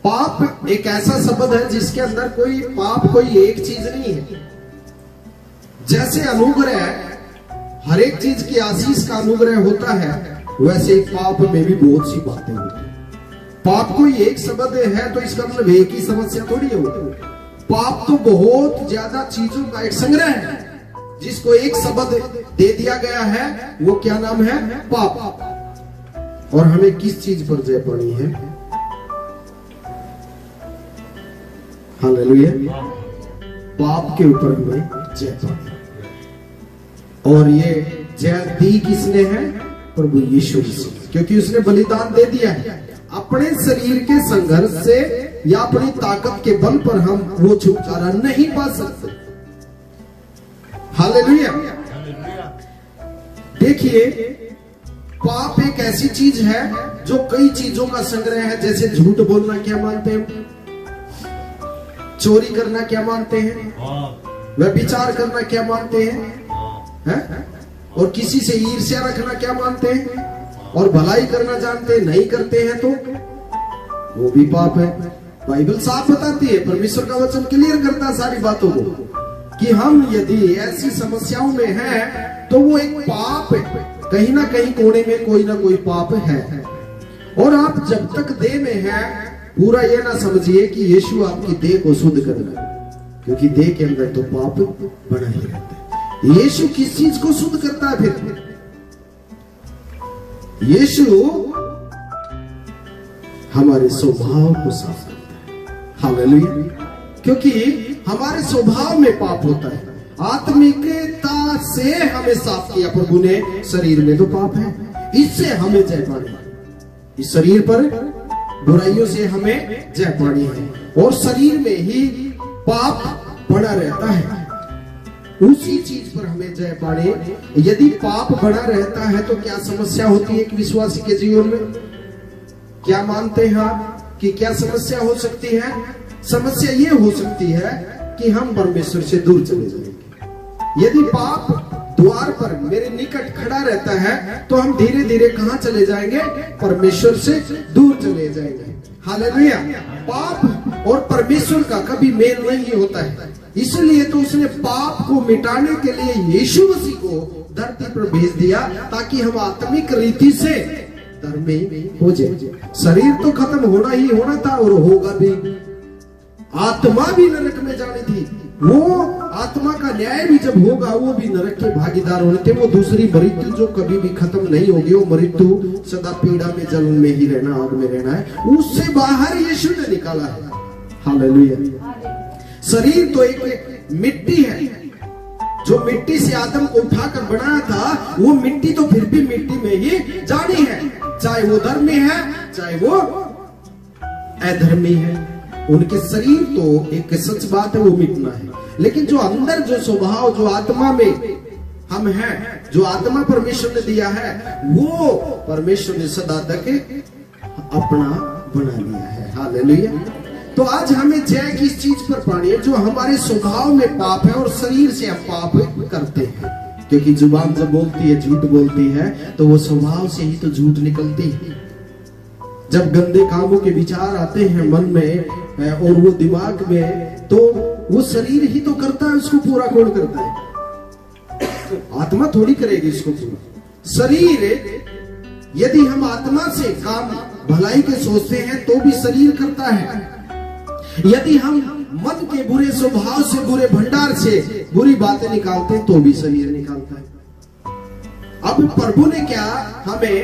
पाप एक ऐसा शब्द है जिसके अंदर कोई पाप कोई एक चीज नहीं है। जैसे अनुग्रह हर एक चीज की आशीष का अनुग्रह होता है, वैसे ही पाप में भी बहुत सी बातें होती हैं। पाप कोई एक शब्द है तो इसका मतलब एक ही समस्या थोड़ी है। पाप तो बहुत ज्यादा चीजों का एक संग्रह है, जिसको एक शब्द दे दिया गया है, वो क्या नाम है? पाप। और हमें किस चीज पर जय पानी है? हालेलुया। पाप के ऊपर हमें जय पानी। और ये जय दी किसने है? प्रभु यीशु मसीह, क्योंकि उसने बलिदान दे दिया है। अपने शरीर के संघर्ष से या अपनी ताकत के बल पर हम वो छुटकारा नहीं पा सकते। हालेलुया। देखिए, पाप एक ऐसी चीज है जो कई चीजों का संग्रह है। जैसे झूठ बोलना क्या मानते हैं? चोरी करना क्या मानते हैं? व्यभिचार करना क्या मानते हैं? और किसी से ईर्ष्या रखना क्या मानते हैं? और भलाई करना जानते हैं, नहीं करते हैं तो वो भी पाप है। बाइबल साफ बताती है, परमेश्वर का वचन क्लियर करता है सारी बातों को, कि हम यदि ऐसी समस्याओं में हैं तो वो एक पाप है। कहीं ना कहीं कोने में कोई ना कोई पाप है। और आप जब तक देह में हैं, पूरा ये ना समझिए कि यीशु आपकी देह को शुद्ध कर रहा है, क्योंकि देह के अंदर तो पाप बना ही रहता है। यीशु किस चीज को शुद्ध करता है फिर? यीशु हमारे स्वभाव को साफ करता है। हालेलुया। क्योंकि हमारे स्वभाव में पाप होता है। आत्मिकता से हमें साफ किया प्रभु ने। शरीर में तो पाप है, इससे हमें जय पानी। इस शरीर पर बुराइयों से हमें जय पानी है, और शरीर में ही पाप बना रहता है। उसी चीज पर हमें जय पाने। यदि पाप बना रहता है तो क्या समस्या होती है एक विश्वासी के जीवन में? क्या मानते हैं आप कि क्या समस्या हो सकती है? समस्या ये हो सकती है कि हम परमेश्वर से दूर चले जाएंगे। यदि पाप द्वार पर मेरे निकट खड़ा रहता है तो हम धीरे धीरे कहां चले जाएंगे? परमेश्वर से दूर चले जाएंगे। हालेलुया। पाप और परमेश्वर का कभी मेल नहीं होता है। इसलिए तो उसने पाप को मिटाने के लिए यीशु मसीह को धरती पर भेज दिया, ताकि हम आत्मिक रीति से धर्मी हो जाए। शरीर तो खत्म होना ही होना था और होगा भी। आत्मा भी नरक में जानी थी। वो आत्मा का न्याय भी जब होगा, वो भी नरक के भागीदार होने थे। वो दूसरी मृत्यु जो कभी भी खत्म नहीं होगी, वो मृत्यु सदा पीड़ा में, जल में ही रहना, आग में रहना है, उससे बाहर यीशु ने निकाला है। हालेलुया। शरीर तो एक मिट्टी है, जो मिट्टी से आदम को उठाकर बनाया था, वो मिट्टी तो फिर भी मिट्टी में ही जानी है, चाहे वो धर्मी है चाहे वो अधर्मी है। उनके शरीर तो एक सच बात है, वो मिटना है। लेकिन जो अंदर जो स्वभाव, जो आत्मा में हम हैं, जो आत्मा परमेश्वर ने दिया है, वो परमेश्वर ने सदा तक अपना बना लिया है। हालेलुया। तो आज हमें जय किस चीज पर पानी है? जो हमारे स्वभाव में पाप है और शरीर से हम पाप करते हैं। क्योंकि जुबान जब बोलती है, झूठ बोलती है, तो वो स्वभाव से ही तो झूठ निकलती है। जब गंदे कामों के विचार आते हैं मन में और वो दिमाग में, तो वो शरीर ही तो करता है, उसको पूरा कौन करता है? आत्मा थोड़ी करेगी इसको पूरा। शरीर, यदि हम आत्मा से काम भलाई के सोचते हैं तो भी शरीर करता है। यदि हम मन के बुरे स्वभाव से, बुरे भंडार से बुरी बातें निकालते हैं तो भी शरीर निकालता है। अब प्रभु ने क्या हमें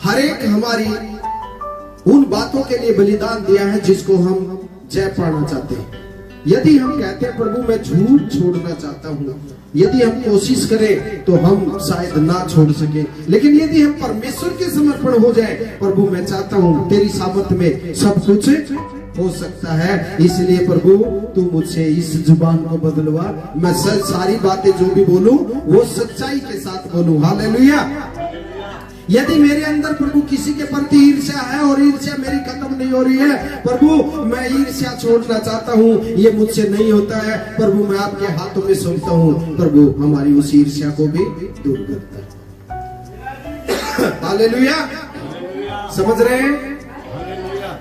हर एक हमारी उन बातों के लिए बलिदान दिया है जिसको हम जय पाना चाहते हैं। यदि हम कहते हैं प्रभु मैं झूठ छोड़ना चाहता हूँ, यदि हम कोशिश करें तो हम शायद ना छोड़ सके, लेकिन यदि हम परमेश्वर के समर्पण हो जाए, प्रभु मैं चाहता हूँ तेरी सामर्थ में सब कुछ हो सकता है, इसलिए प्रभु तू मुझसे इस जुबान को बदलवा, मैं सारी बातें जो भी बोलूं वो सच्चाई के साथ बोलूं। हालेलुया। यदि मेरे अंदर प्रभु किसी के प्रति ईर्ष्या है और ईर्ष्या मेरी खत्म नहीं हो रही है, प्रभु मैं ईर्ष्या छोड़ना चाहता हूँ, ये मुझसे नहीं होता है, प्रभु मैं आपके हाथों में सौंपता हूँ, प्रभु हमारी उस ईर्ष्या को भी दूर करता है। हालेलुया। समझ रहे हैं?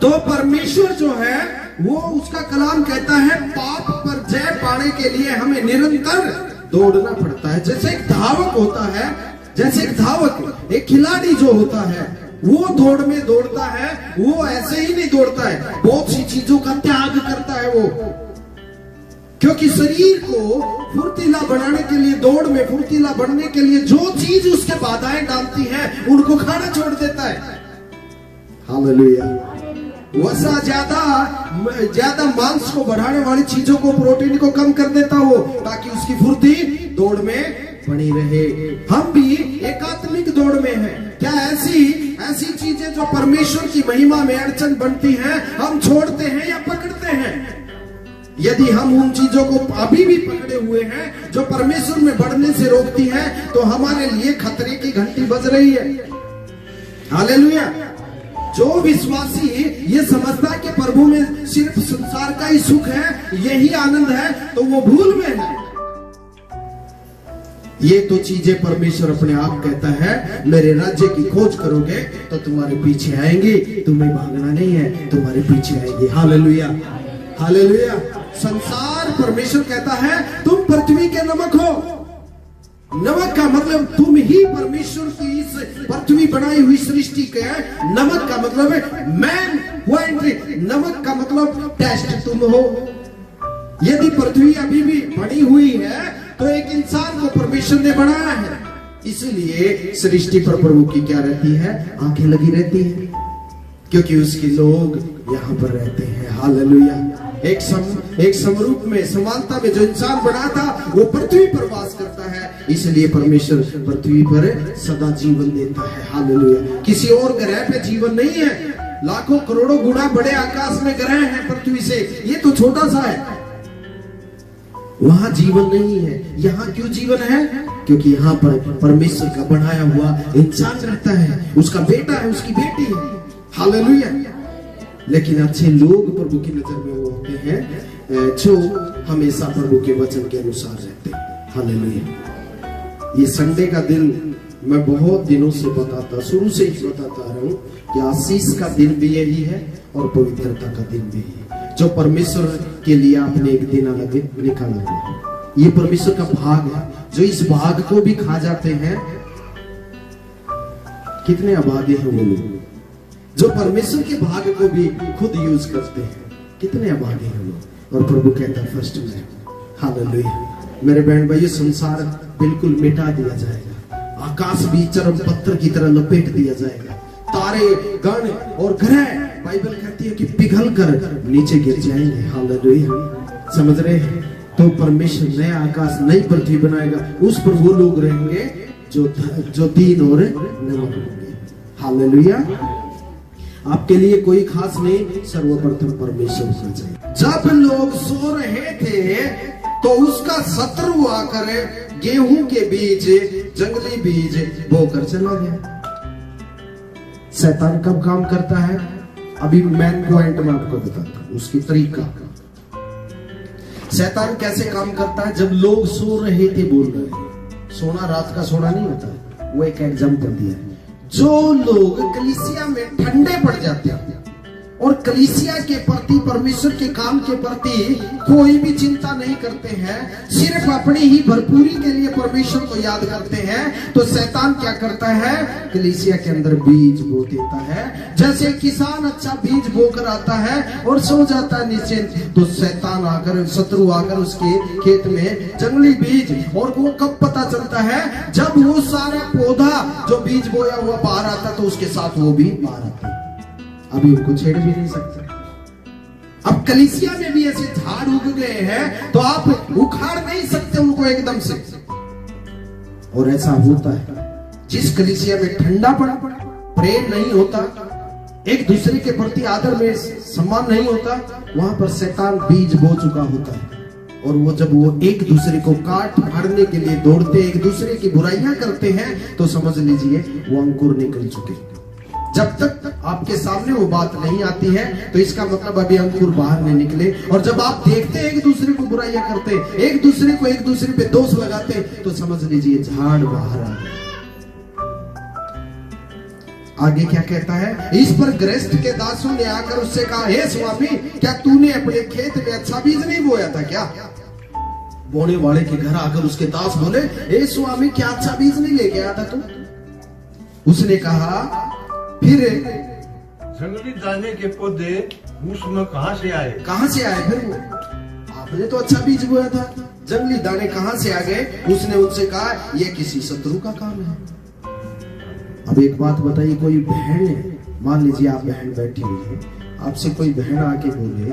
तो परमेश्वर जो है वो उसका कलाम कहता है पाप पर जय पाने के लिए हमें निरंतर दौड़ना पड़ता है। जैसे एक धावक होता है, जैसे एक धावक, एक खिलाड़ी जो होता है वो दौड़ में दौड़ता है, वो ऐसे ही नहीं दौड़ता है, बहुत सी चीजों का त्याग करता है वो, क्योंकि शरीर को फुर्तीला बनाने के लिए, दौड़ में फुर्तीला बनने के लिए जो चीज उसके बाधाएं डालती है उनको खाना छोड़ देता है। हालेलुया। वसा ज्यादा मांस को बढ़ाने वाली चीजों को, प्रोटीन को कम कर देता हो ताकि उसकी फुर्ती दौड़ में बनी रहे। हम भी एकात्मिक दौड़ में हैं। क्या ऐसी चीजें जो परमेश्वर की महिमा में अड़चन बनती हैं हम छोड़ते हैं या पकड़ते हैं? यदि हम उन चीजों को अभी भी पकड़े हुए हैं जो परमेश्वर में बढ़ने से रोकती है, तो हमारे लिए खतरे की घंटी बज रही है। हालेलुया। जो विश्वासी ये समझता है कि प्रभु में सिर्फ संसार का ही सुख है, यही आनंद है, तो वो भूल में है। ये तो चीजें परमेश्वर अपने आप कहता है, मेरे राज्य की खोज करोगे तो तुम्हारे पीछे आएंगे, तुम्हें भागना नहीं है, तुम्हारे पीछे आएंगे। Hallelujah, hallelujah. संसार, परमेश्वर कहता है तुम पृथ्वी के नमक हो। नमक का मतलब तुम ही परमेश्वर की इस पृथ्वी बनाई हुई सृष्टि के नमक का मतलब है मैन हुआ एंट्री। नमक का मतलब टेस्ट तुम हो। यदि पृथ्वी अभी भी बनी हुई है तो एक इंसान को परमेश्वर ने बनाया है, इसलिए सृष्टि पर प्रभु की क्या रहती है? आंखें लगी रहती है, क्योंकि उसके लोग यहाँ पर रहते हैं। हालेलुया। एक समरूप में, समानता में जो इंसान बना था वो पृथ्वी पर वास करता है, इसलिए परमेश्वर पृथ्वी पर सदा जीवन देता है। हालेलुया। किसी और ग्रह पे जीवन नहीं है, लाखों करोड़ों गुना बड़े आकाश में ग्रह हैं पृथ्वी से, ये तो छोटा सा है, वहां जीवन नहीं है। यहाँ क्यों जीवन है? क्योंकि यहाँ पर परमेश्वर का बनाया हुआ इंसान रहता है, उसका बेटा है, उसकी बेटी है। हालेलुया। लेकिन अच्छे लोग प्रभु की नजर में वो होते हैं जो हमेशा प्रभु के वचन के अनुसार रहते हैं। हालेलुया। ये संडे का दिन मैं बहुत दिनों से बताता, शुरू से ही बताता रहा हूं कि आशीष का दिन भी यही है और पवित्रता का दिन भी है, जो परमेश्वर के लिए आपने एक दिन अलग निकाला है। ये परमेश्वर का भाग है, जो इस भाग को भी खा जाते हैं। कितने अभागे हैं वो लोग जो परमेश्वर के भाग को भी खुद यूज करते हैं, कितने अभागे हैं लोग। और प्रभु कहता है फर्स्ट में, हालेलुया। मेरे बहन भाई, संसार बिल्कुल मिटा दिया जाएगा, आकाश भी चरम पत्थर की तरह लपेट दिया जाएगा, तारे गण और ग्रह बाइबल कहती है कि पिघल कर नीचे गिर जाएंगे। हालेलुया। समझ रहे हैं? तो परमेश्वर नया आकाश, नई पृथ्वी बनाएगा, उस पर वो लोग रहेंगे जो दीन और नम्र होंगे। हालेलुया। आपके लिए कोई खास नहीं, सर्वप्रथम परमेश्वर होना चाहिए। जब लोग सो रहे थे तो उसका शत्रु आकर गेहूं के बीज, जंगली बीज बोकर चला गया। शैतान कब काम करता है? अभी मेन पॉइंट मैं आपको बताता हूं, उसकी तरीका। शैतान कैसे काम करता है? जब लोग सो रहे थे, बोल रहे हैं, सोना रात का सोना नहीं होता है, वो एक एग्जाम्पल दिया है। जो लोग कलीसिया में ठंडे पड़ जाते हैं और कलीसिया के प्रति, परमेश्वर के काम के प्रति कोई भी चिंता नहीं करते हैं, सिर्फ अपनी ही भरपूरी के लिए परमेश्वर को याद करते हैं, तो शैतान क्या करता है? कलीसिया के अंदर बीज बो देता है। जैसे किसान अच्छा बीज बोकर आता है और सो जाता है निश्चिंत, तो शैतान आकर, शत्रु आकर उसके खेत में जंगली बीज, और वो कब पता चलता है? जब वो सारा पौधा जो बीज बोया हुआ बाहर आता, तो उसके साथ वो भी बाहर आता। अभी उनको छेड़ भी नहीं सकते। अब कलीसिया में भी ऐसे झाड़ उग गए हैं तो आप उखाड़ नहीं सकते उनको एकदम से। और ऐसा होता है जिस कलीसिया में ठंडापन, प्रेम नहीं होता, एक दूसरे के प्रति आदर में सम्मान नहीं होता, वहां पर शैतान बीज बो चुका होता है। और वो जब वो एक दूसरे को काट फाड़ने के लिए दौड़ते, एक दूसरे की बुराइयां करते हैं, तो समझ लीजिए वो अंकुर निकल चुके। जब तक आपके सामने वो बात नहीं आती है तो इसका मतलब अभी अंकुर बाहर नहीं निकले। और जब आप देखते हैं एक दूसरे को बुराइयां करते, एक दूसरे पे दोष लगाते, तो समझ लीजिए झाड़ बाहर आ गया। आगे क्या कहता है, इस पर गृहस्थ के दासों ने आकर उससे कहा, हे स्वामी, क्या तूने अपने खेत में अच्छा बीज नहीं बोया था क्या? बोने वाले के घर आकर उसके दास बोले, हे स्वामी, क्या अच्छा बीज नहीं लेके आया था तू? उसने कहा, फिर जंगली दाने के पौधे उसमें कहां से आए? कहां से आए? फिर वो, आपने तो अच्छा बीज बोया था, जंगली दाने कहां से आ गए? उसने उनसे कहा, यह किसी शत्रु का काम है। अब एक बात बताइए, कोई बहन है, मान लीजिए आप बहन बैठी हुई है, आपसे कोई बहन आके बोले,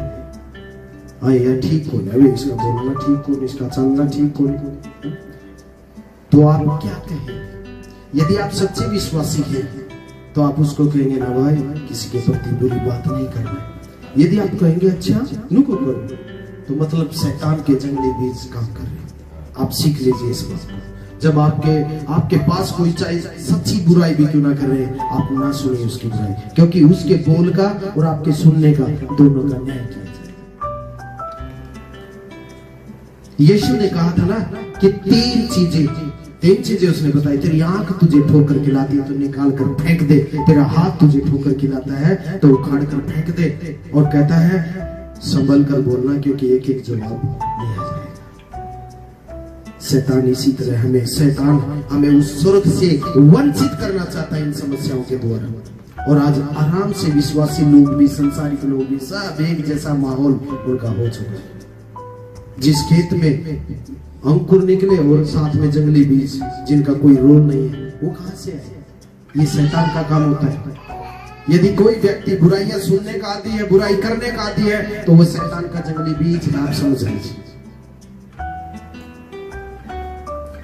हाँ यह ठीक हो ना, इसका बोलना ठीक हो, इसका चलना ठीक हो, तो आप क्या कहें? यदि आप सच्चे विश्वासी हैं तो आप उसको कहेंगे, ना भाई किसी के प्रति बुरी बात नहीं करना। यदि आप कहेंगे, अच्छा नुको करो, तो मतलब शैतान के जंगली बीज काम कर रहे हैं। आप सीख लीजिए इस बात को। जब आपके पास कोई चाहे सच्ची बुराई भी क्यों ना कर रहे हैं, आप ना सुनिए उसकी बुराई, क्योंकि उसके बोल का और आपके सुनने का दोनों का न्याय किया जाए। यीशु ने कहा था ना कि तीन चीजें उसने बताई, तेरी आंख तुझे ठोकर खिलाती है तो निकाल कर फेंक दे, तेरा हाथ तुझे ठोकर खिलाता है तो उखाड़ कर फेंक दे, और कहता है संभल कर बोलना, क्योंकि एक एक जवाब दिया जाएगा। शैतान इसी तरह हमें उस स्वर्ग से वंचित करना चाहता है इन समस्याओं के द्वारा। और आज आराम से विश्वासी लोग भी, संसारिक लोग भी, सब एक जैसा माहौल उनका हो चुका है। जिस खेत में अंकुर निकले और साथ में जंगली बीज जिनका कोई रोल नहीं है, वो कहां से आए? ये शैतान का काम होता है। यदि कोई व्यक्ति बुराइयां सुनने का आदी है, बुराई करने का आदी है, तो वो शैतान का जंगली बीज आप समझ लीजिए।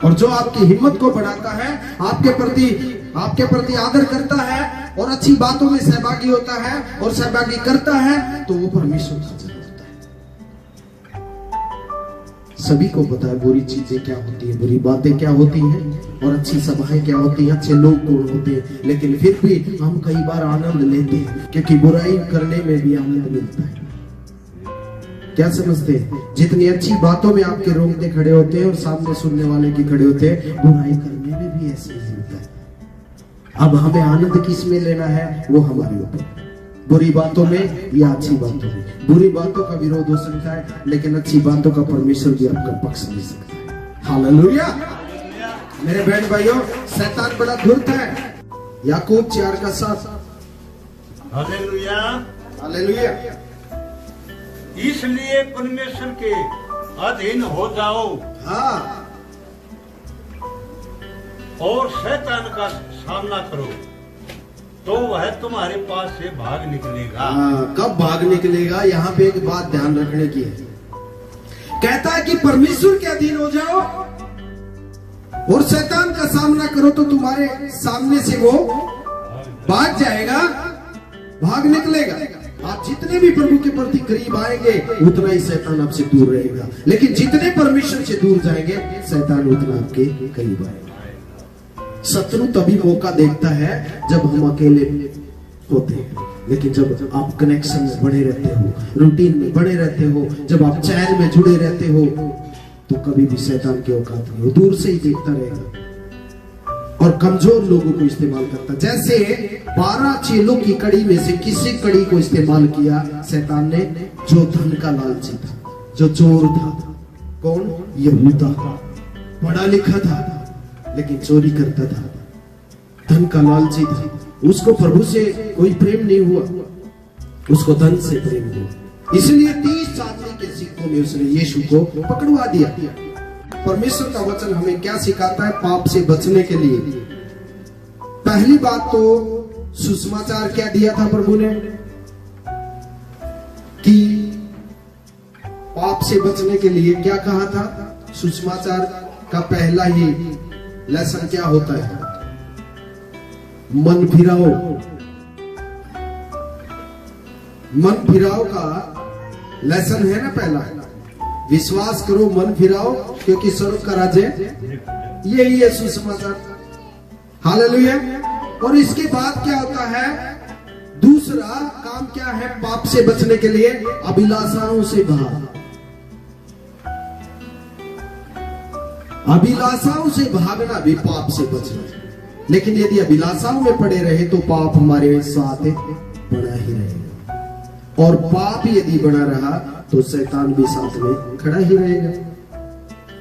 और जो आपकी हिम्मत को बढ़ाता है, आपके प्रति आदर करता है और अच्छी बातों में सहभागी होता है और सहभागी करता है, तो वो परमेश्वर का जन होता है। सभी को पता है बुरी चीजें क्या होती है, बुरी बातें क्या होती हैं और अच्छी सभाएं क्या होती हैं, अच्छे लोग कौन होते हैं, लेकिन फिर भी हम कई बार आनंद लेते हैं, क्योंकि बुराई करने में भी आनंद मिलता है। क्या समझते हैं? जितनी अच्छी बातों में आपके रोंगटे खड़े होते हैं और सामने सुनने वाले की खड़े होते हैं, बुराई करने में भी ऐसे ही होता है। अब हमें आनंद किस में लेना है, वो हमारे ऊपर। बुरी बातों में या अच्छी बातों में? बुरी बातों का विरोध हो सकता है, लेकिन अच्छी बातों का परमेश्वर भी आपका पक्ष ले सकता है। हालेलुया। मेरे बहन भाइयों, शैतान बड़ा धूर्त है। याकूब 4:7। Hallelujah, hallelujah. इसलिए परमेश्वर के अधीन हो जाओ, हाँ, और शैतान का सामना करो, तो वह तुम्हारे पास से भाग निकलेगा। कब भाग निकलेगा? यहाँ पे एक बात ध्यान रखने की है। कहता है कि परमेश्वर के अधीन हो जाओ और शैतान का सामना करो, तो तुम्हारे सामने से वो भाग जाएगा, भाग निकलेगा। आप जितने भी प्रभु के प्रति करीब आएंगे, उतना ही शैतान आपसे दूर रहेगा, लेकिन जितने परमेश्वर से दूर जाएंगे, शैतान उतना आपके करीब आएगा। शत्रु तभी मौका देखता है जब हम अकेले होते हैं, लेकिन जब आप कनेक्शन में बने रहते हो, रूटीन में बने रहते हो, जब आप चैन में जुड़े रहते हो, तो कभी भी शैतान की औकात नहीं हो, दूर से ही देखता रहेगा और कमजोर लोगों को इस्तेमाल करता। जैसे 12 चेलों की कड़ी में से किसी कड़ी को इस्तेमाल किया शैतान ने, जो धन का लालची था, जो चोर था। कौन? यहूदा। पढ़ा लिखा था लेकिन चोरी करता था, धन का लालची था। उसको प्रभु से कोई प्रेम नहीं हुआ, उसको धन से प्रेम हुआ, इसलिए 30 चांदी के सिक्कों में उसने यीशु को पकड़वा दिया। परमेश्वर का वचन हमें क्या सिखाता है पाप से बचने के लिए? पहली बात तो सुसमाचार क्या दिया था प्रभु ने कि पाप से बचने के लिए क्या कहा था? सुसमाचार का पहला ही लेसन क्या होता है? मन फिराओ। मन फिराओ का लेसन है ना पहला, विश्वास करो, मन फिराओ, क्योंकि स्वर्ग का राज्य यही है सुसमाचार। हालेलुया। और इसके बाद क्या होता है? दूसरा काम क्या है पाप से बचने के लिए? अभिलाषाओं से भाग। अभिलाषाओं से भागना भी पाप से बचना। लेकिन यदि अभिलाषाओं में पड़े रहे तो पाप हमारे साथ बना ही रहेगा, और पाप यदि बना रहा तो शैतान भी साथ में खड़ा ही रहेगा।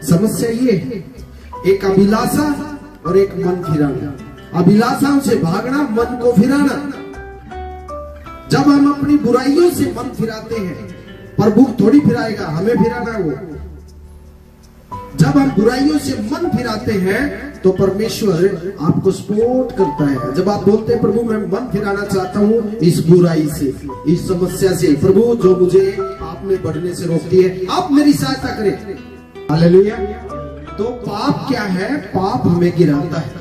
समस्या ये है, एक अभिलाषा और एक मन फिराना। अभिलाषाओं से भागना, मन को फिराना। जब हम अपनी बुराइयों से मन फिराते हैं, प्रभु थोड़ी फिराएगा, हमें फिराना है वो। जब हम बुराइयों से मन फिराते हैं तो परमेश्वर आपको सपोर्ट करता है। जब आप बोलते हैं प्रभु मैं मन फिराना चाहता हूं इस बुराई से, इस समस्या से, प्रभु जो मुझे आप में बढ़ने से रोकती है, आप मेरी सहायता करें। हालेलुया। तो पाप क्या है? पाप हमें गिराता है,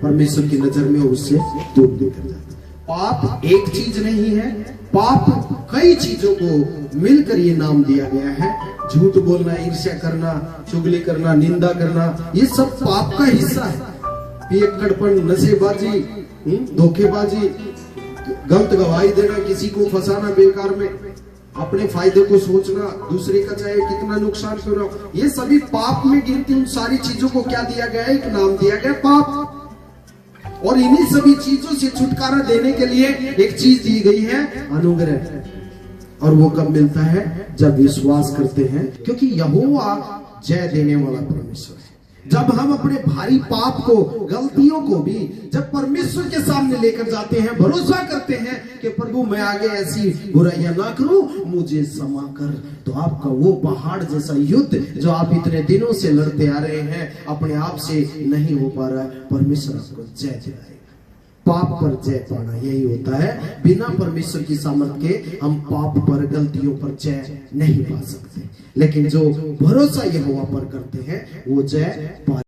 परमेश्वर की नजर में उससे दूर लेकर जाता है। पाप एक चीज नहीं है, पाप कई चीजों को मिलकर ये नाम दिया गया है। झूठ बोलना, ईर्ष्या करना, चुगली करना, निंदा करना, ये सब पाप का हिस्सा है। पियक्कड़पन, नशेबाजी, धोखेबाजी, गलत गवाही देना, किसी को फंसाना बेकार में, अपने फायदे को सोचना, दूसरे का चाहे कितना नुकसान क्यों ना हो, ये सभी पाप में गिनती। उन सारी चीजों को क्या दिया गया है? एक नाम दिया गया, पाप। और इन्हीं सभी चीजों से छुटकारा देने के लिए एक चीज दी गई है, अनुग्रह। और वो कब मिलता है? जब विश्वास करते हैं, क्योंकि यहोवा जय देने वाला परमेश्वर है। जब हम अपने भारी पाप को, गलतियों को भी जब परमेश्वर के सामने लेकर जाते हैं, भरोसा करते हैं कि प्रभु मैं आगे ऐसी बुराइयां ना करूं, मुझे क्षमा कर, तो आपका वो पहाड़ जैसा युद्ध जो आप इतने दिनों से लड़ते आ रहे हैं, अपने आप से नहीं हो पा रहा है, परमेश्वर आपको जय दिलाएगा। पाप पर जय पाना यही होता है। बिना परमेश्वर की सामर्थ के हम पाप पर, गलतियों पर जय नहीं पा सकते। लेकिन जो भरोसा यहोवा पर करते हैं वो जय पा